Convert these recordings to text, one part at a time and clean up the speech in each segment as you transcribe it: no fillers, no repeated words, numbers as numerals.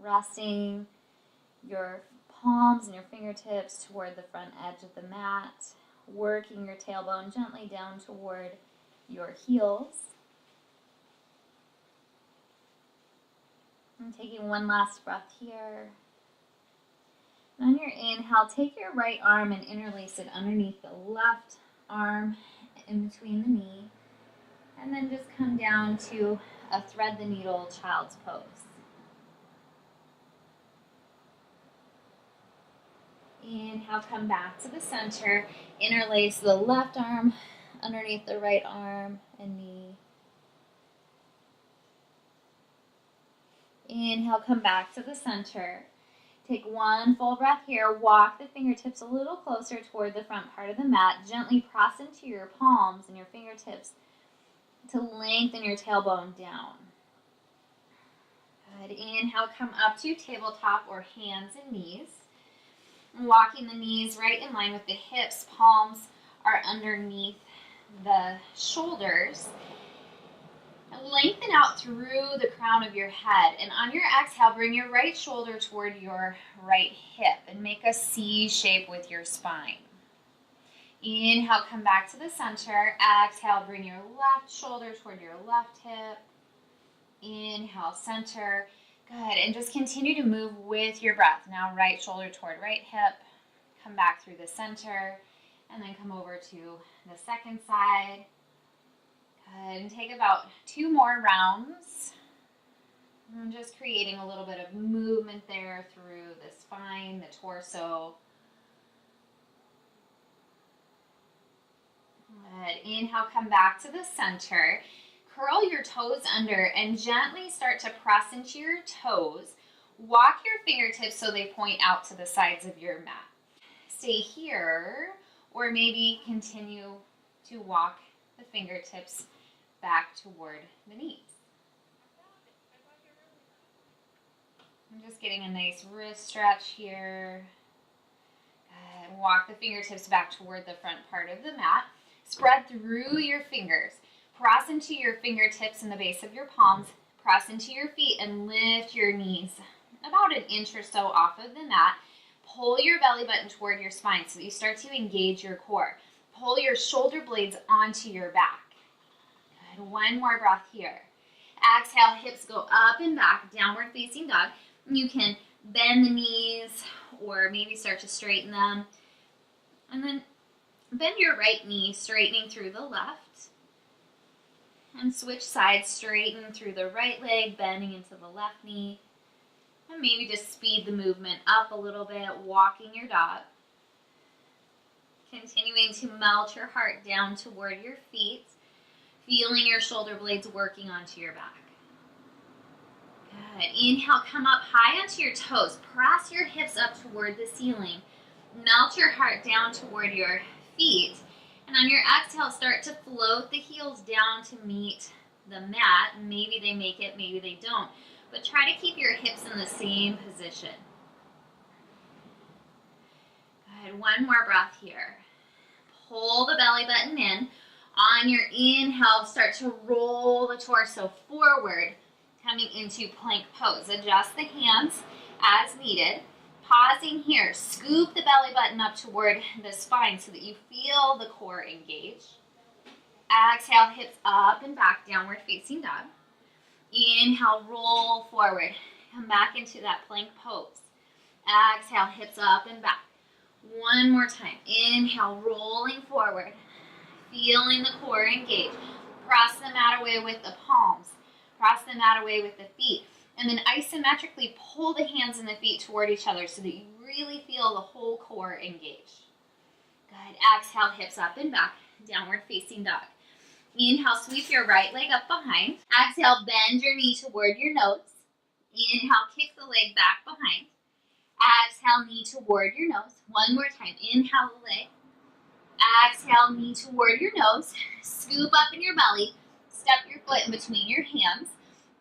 resting your palms and your fingertips toward the front edge of the mat, working your tailbone gently down toward your heels. And taking one last breath here. And on your inhale, take your right arm and interlace it underneath the left arm in between the knee. And then just come down to a thread the needle child's pose. Inhale, come back to the center. Interlace the left arm underneath the right arm and knee. Inhale, come back to the center. Take one full breath here. Walk the fingertips a little closer toward the front part of the mat. Gently press into your palms and your fingertips to lengthen your tailbone down. Good. Inhale, come up to tabletop or hands and knees. Walking the knees right in line with the hips. Palms are underneath the shoulders. Lengthen out through the crown of your head. And on your exhale, bring your right shoulder toward your right hip and make a C shape with your spine. Inhale, come back to the center. Exhale, bring your left shoulder toward your left hip. Inhale, center. Good. And just continue to move with your breath. Now right shoulder toward right hip. Come back through the center. And then come over to the second side. Good. And take about 2 more rounds. And just creating a little bit of movement there through the spine, the torso. Good. Inhale, come back to the center. Curl your toes under and gently start to press into your toes. Walk your fingertips so they point out to the sides of your mat. Stay here, or maybe continue to walk the fingertips back toward the knees. I'm just getting a nice wrist stretch here. Good. Walk the fingertips back toward the front part of the mat. Spread through your fingers. Press into your fingertips in the base of your palms. Press into your feet and lift your knees about an inch or so off of the mat. Pull your belly button toward your spine so that you start to engage your core. Pull your shoulder blades onto your back. Good. One more breath here. Exhale, hips go up and back, downward facing dog. You can bend the knees or maybe start to straighten them. And then bend your right knee, straightening through the left. And switch sides, straighten through the right leg, bending into the left knee. And maybe just speed the movement up a little bit, walking your dog. Continuing to melt your heart down toward your feet, feeling your shoulder blades working onto your back. Good. Inhale, come up high onto your toes. Press your hips up toward the ceiling. Melt your heart down toward your feet. And on your exhale, start to float the heels down to meet the mat. Maybe they make it, maybe they don't. But try to keep your hips in the same position. Good. One more breath here. Pull the belly button in. On your inhale, start to roll the torso forward, coming into plank pose. Adjust the hands as needed. Pausing here, scoop the belly button up toward the spine so that you feel the core engage. Exhale, hips up and back, downward facing dog. Inhale, roll forward. Come back into that plank pose. Exhale, hips up and back. One more time. Inhale, rolling forward. Feeling the core engage. Press the mat away with the palms. Press the mat away with the feet. And then isometrically pull the hands and the feet toward each other so that you really feel the whole core engage. Good. Exhale, hips up and back. Downward facing dog. Inhale, sweep your right leg up behind. Exhale, bend your knee toward your nose. Inhale, kick the leg back behind. Exhale, knee toward your nose. One more time. Inhale the leg. Exhale, knee toward your nose. Scoop up in your belly. Step your foot in between your hands.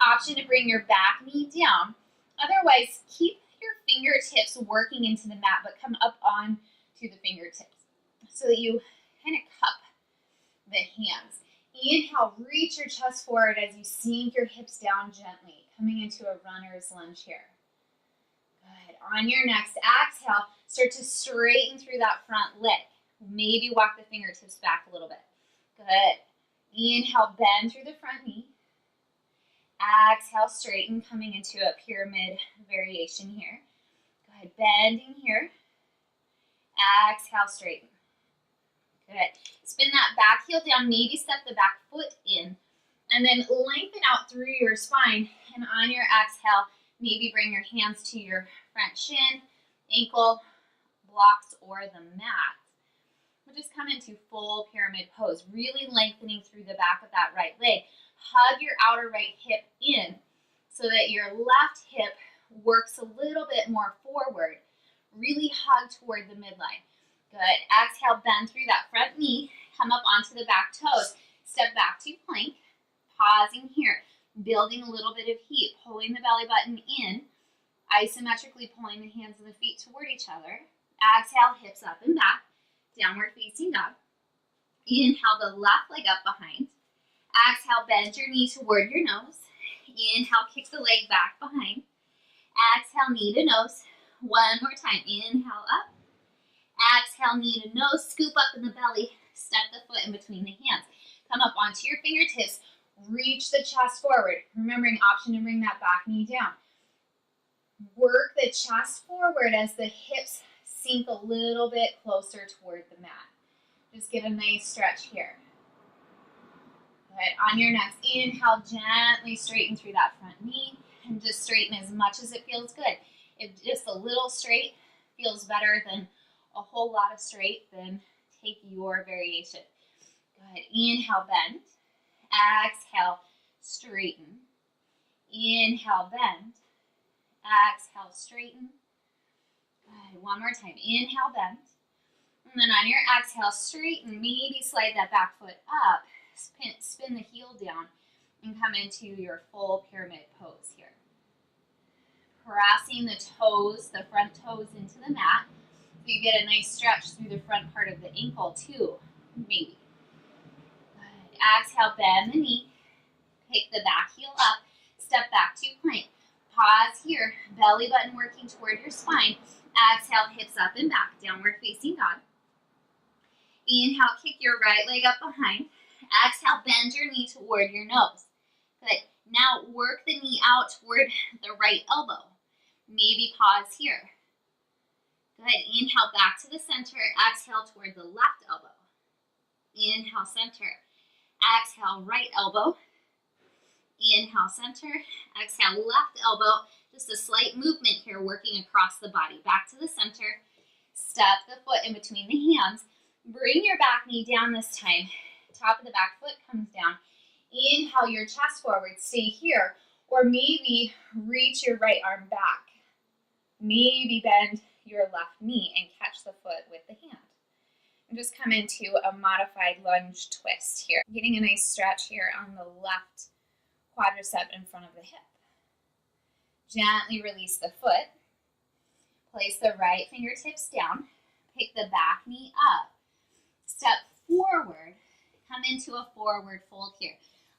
Option to bring your back knee down. Otherwise, keep your fingertips working into the mat, but come up on to the fingertips so that you kind of cup the hands. Inhale, reach your chest forward as you sink your hips down gently, coming into a runner's lunge here. Good. On your next exhale, start to straighten through that front leg. Maybe walk the fingertips back a little bit. Good. Inhale, bend through the front knee. Exhale, straighten, coming into a pyramid variation here. Go ahead, bending here. Exhale, straighten. Good. Spin that back heel down, maybe step the back foot in, and then lengthen out through your spine. And on your exhale, maybe bring your hands to your front shin, ankle, blocks, or the mat. We'll just come into full pyramid pose, really lengthening through the back of that right leg. Hug your outer right hip in so that your left hip works a little bit more forward. Really hug toward the midline. Good. Exhale, bend through that front knee. Come up onto the back toes. Step back to plank. Pausing here. Building a little bit of heat. Pulling the belly button in. Isometrically pulling the hands and the feet toward each other. Exhale, hips up and back. Downward facing dog. Inhale the left leg up behind. Exhale, bend your knee toward your nose. Inhale, kick the leg back behind. Exhale, knee to nose. One more time. Inhale up. Exhale, knee to nose. Scoop up in the belly. Step the foot in between the hands. Come up onto your fingertips. Reach the chest forward. Remembering option to bring that back knee down. Work the chest forward as the hips sink a little bit closer toward the mat. Just get a nice stretch here. Good. On your next inhale, gently straighten through that front knee and just straighten as much as it feels good. If just a little straight feels better than a whole lot of straight, then take your variation. Good. Inhale, bend. Exhale, straighten. Inhale, bend. Exhale, straighten. Good. One more time. Inhale, bend. And then on your exhale, straighten. Maybe slide that back foot up. Spin the heel down and come into your full pyramid pose here. Pressing the toes, the front toes into the mat. So you get a nice stretch through the front part of the ankle too, maybe. Good. Exhale, bend the knee. Pick the back heel up. Step back to plank. Pause here. Belly button working toward your spine. Exhale, hips up and back. Downward facing dog. Inhale, kick your right leg up behind. Exhale, bend your knee toward your nose. Good. Now work the knee out toward the right elbow. Maybe pause here. Good. Inhale back to the center. Exhale toward the left elbow. Inhale, center. Exhale, right elbow. Inhale, center. Exhale, left elbow. Just a slight movement here, working across the body. Back to the center. Step the foot in between the hands. Bring your back knee down this time. Top of the back foot comes down. Inhale your chest forward. Stay here. Or maybe reach your right arm back. Maybe bend your left knee and catch the foot with the hand. And just come into a modified lunge twist here. Getting a nice stretch here on the left quadricep in front of the hip. Gently release the foot. Place the right fingertips down. Pick the back knee up. Step forward. Come into a forward fold here.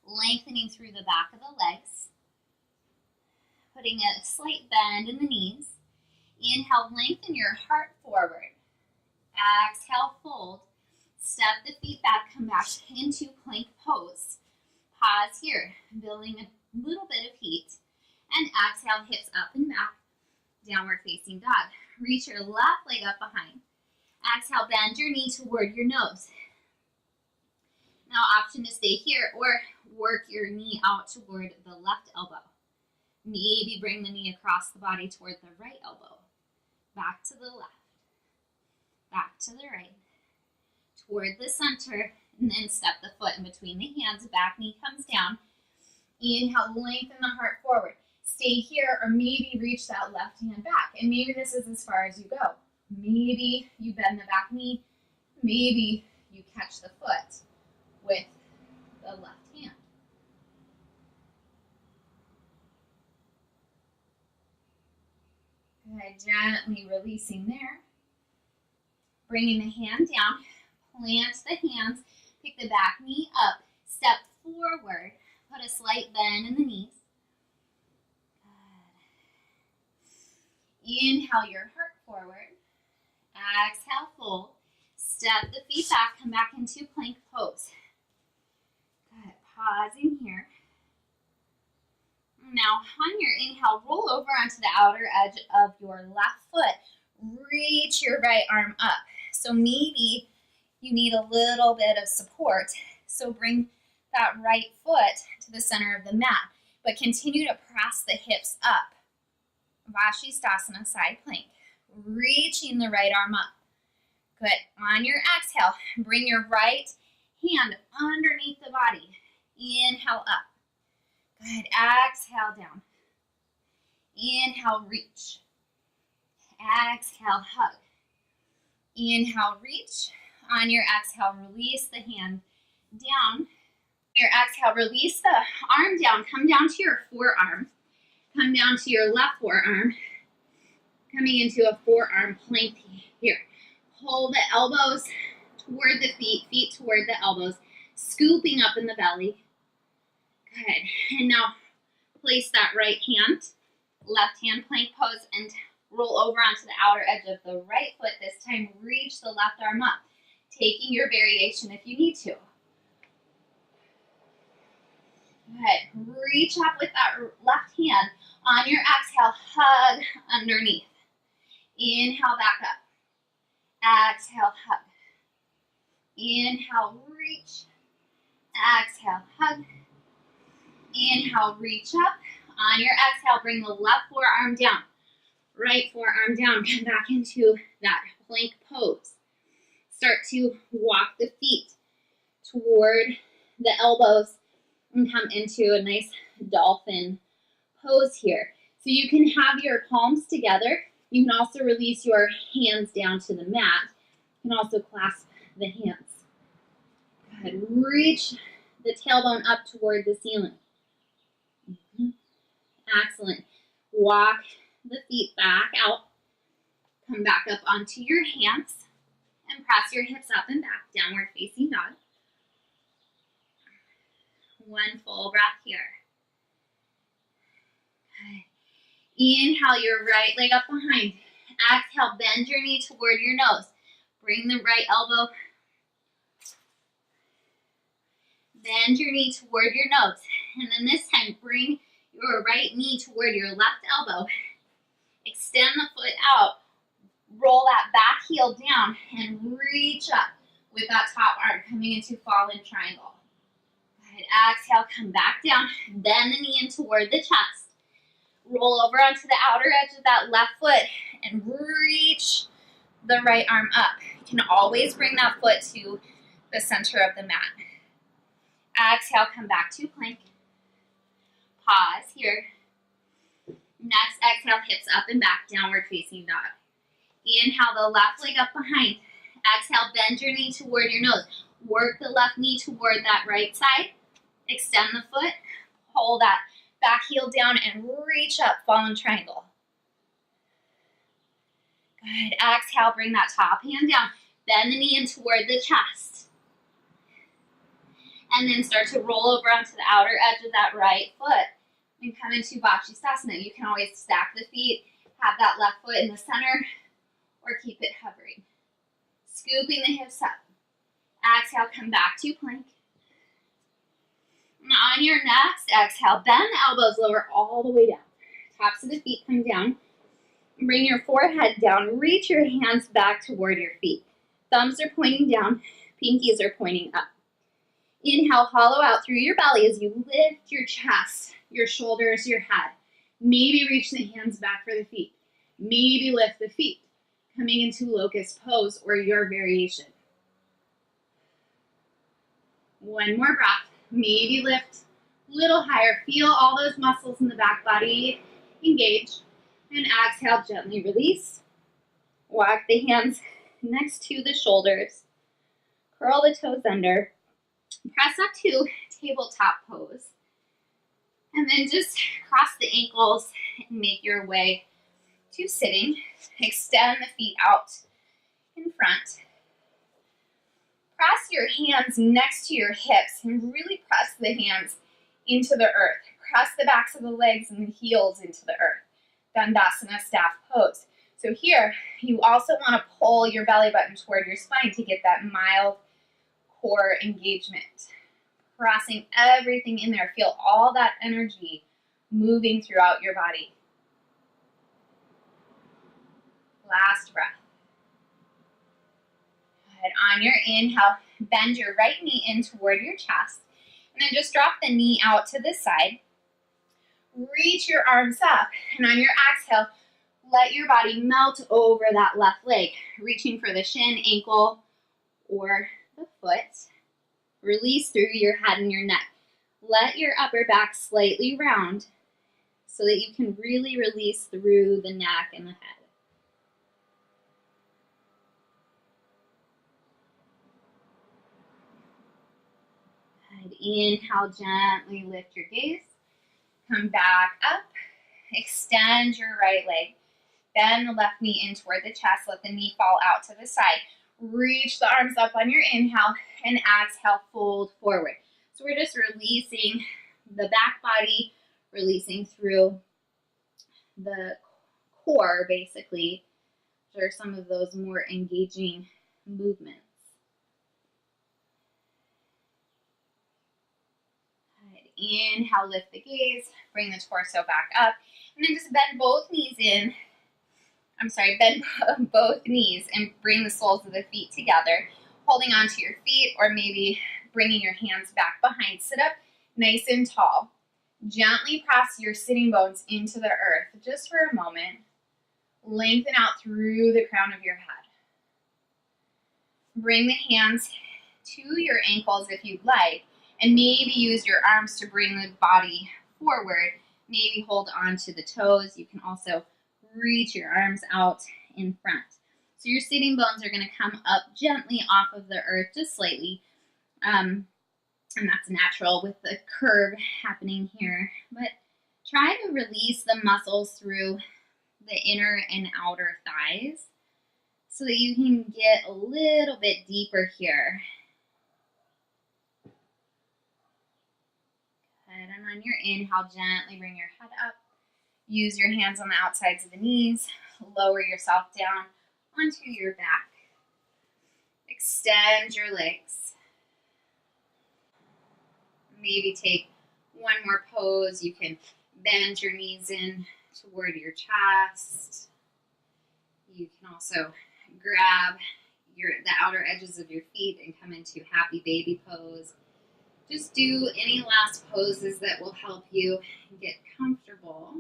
Lengthening through the back of the legs. Putting a slight bend in the knees. Inhale, lengthen your heart forward. Exhale, fold. Step the feet back, come back into plank pose. Pause here, building a little bit of heat. And exhale, hips up and back. Downward facing dog. Reach your left leg up behind. Exhale, bend your knee toward your nose. Now option to stay here or work your knee out toward the left elbow. Maybe bring the knee across the body toward the right elbow. Back to the left. Back to the right. Toward the center. And then step the foot in between the hands. Back knee comes down. Inhale, lengthen the heart forward. Stay here or maybe reach that left hand back. And maybe this is as far as you go. Maybe you bend the back knee. Maybe you catch the foot with the left hand. Good, gently releasing there. Bringing the hand down, plant the hands, pick the back knee up, step forward, put a slight bend in the knees. Good. Inhale your heart forward. Exhale, fold. Step the feet back, come back into plank pose. Good, pausing here. Now on your inhale, roll over onto the outer edge of your left foot. Reach your right arm up. So maybe you need a little bit of support. So bring that right foot to the center of the mat, but continue to press the hips up. Vashisthasana side plank. Reaching the right arm up. Good. On your exhale, bring your right hand underneath the body. Inhale up. Good. Exhale down. Inhale, reach. Exhale, hug. Inhale, reach. On your exhale, release the hand down. Your exhale, release the arm down. Come down to your forearm. Come down to your left forearm. Coming into a forearm plank here. Pull the elbows toward the feet, feet toward the elbows, scooping up in the belly. Good. And now place that right hand, left hand plank pose, and roll over onto the outer edge of the right foot. This time, reach the left arm up, taking your variation if you need to. Good. Reach up with that left hand. On your exhale, hug underneath. Inhale, back up. Exhale, hug. Inhale, reach. Exhale, hug. Inhale, reach up. On your exhale, bring the left forearm down. Right forearm down. Come back into that plank pose. Start to walk the feet toward the elbows and come into a nice dolphin pose here. So you can have your palms together. You can also release your hands down to the mat. You can also clasp the hands. Good. Reach the tailbone up toward the ceiling. Excellent. Walk the feet back out. Come back up onto your hands and press your hips up and back, downward facing dog. One full breath here. Good. Inhale your right leg up behind. Exhale, bend your knee toward your nose. Bring the right elbow. Bend your knee toward your nose. And then this time, bring your right knee toward your left elbow. Extend the foot out. Roll that back heel down and reach up with that top arm coming into fallen triangle. Good. Exhale, come back down. Bend the knee in toward the chest. Roll over onto the outer edge of that left foot and reach the right arm up. You can always bring that foot to the center of the mat. Exhale, come back to plank. Pause here. Next, exhale, hips up and back, downward facing dog. Inhale the left leg up behind. Exhale, bend your knee toward your nose. Work the left knee toward that right side. Extend the foot. Pull that back heel down and reach up, fallen triangle. Good. Exhale, bring that top hand down. Bend the knee in toward the chest. And then start to roll over onto the outer edge of that right foot and come into Vashisthasana. You can always stack the feet, have that left foot in the center, or keep it hovering. Scooping the hips up. Exhale, come back to plank. On your next exhale, bend the elbows lower all the way down. Tops of the feet come down. Bring your forehead down. Reach your hands back toward your feet. Thumbs are pointing down. Pinkies are pointing up. Inhale, hollow out through your belly as you lift your chest, your shoulders, your head. Maybe reach the hands back for the feet. Maybe lift the feet. Coming into locust pose or your variation. One more breath. Maybe lift a little higher. Feel all those muscles in the back body engage. And exhale, gently release. Walk the hands next to the shoulders. Curl the toes under. Press up to tabletop pose. And then just cross the ankles and make your way to sitting. Extend the feet out in front. Press your hands next to your hips and really press the hands into the earth. Press the backs of the legs and the heels into the earth. Dandasana staff pose. So here, you also want to pull your belly button toward your spine to get that mild core engagement. Pressing everything in there. Feel all that energy moving throughout your body. Last breath. Good. On your inhale, bend your right knee in toward your chest. And then just drop the knee out to the side. Reach your arms up. And on your exhale, let your body melt over that left leg, reaching for the shin, ankle, or the foot. Release through your head and your neck. Let your upper back slightly round so that you can really release through the neck and the head. Good. Inhale, gently lift your gaze. Come back up. Extend your right leg. Bend the left knee in toward the chest. Let the knee fall out to the side. Reach the arms up on your inhale and exhale, fold forward. So we're just releasing the back body, releasing through the core, basically. There are some of those more engaging movements. Good. Inhale, lift the gaze, bring the torso back up, and then just bend both knees in. Bend both knees and bring the soles of the feet together, holding onto your feet or maybe bringing your hands back behind. Sit up nice and tall. Gently press your sitting bones into the earth just for a moment. Lengthen out through the crown of your head. Bring the hands to your ankles if you'd like, and maybe use your arms to bring the body forward. Maybe hold on to the toes. You can also reach your arms out in front. So your sitting bones are going to come up gently off of the earth, just slightly. And that's natural with the curve happening here. But try to release the muscles through the inner and outer thighs so that you can get a little bit deeper here. Good. And on your inhale, gently bring your head up. Use your hands on the outsides of the knees. Lower yourself down onto your back. Extend your legs. Maybe take one more pose. You can bend your knees in toward your chest. You can also grab the outer edges of your feet and come into happy baby pose. Just do any last poses that will help you get comfortable.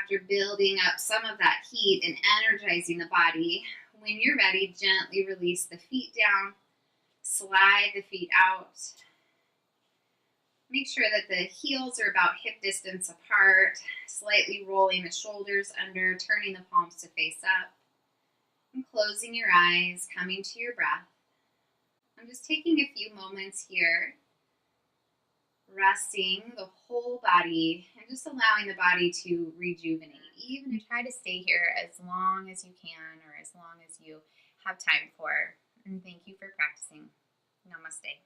After building up some of that heat and energizing the body, when you're ready, gently release the feet down, slide the feet out. Make sure that the heels are about hip distance apart, slightly rolling the shoulders under, turning the palms to face up, and closing your eyes, coming to your breath. I'm just taking a few moments here, resting the whole body and just allowing the body to rejuvenate. Even if you try to stay here as long as you can or as long as you have time for. And thank you for practicing. Namaste.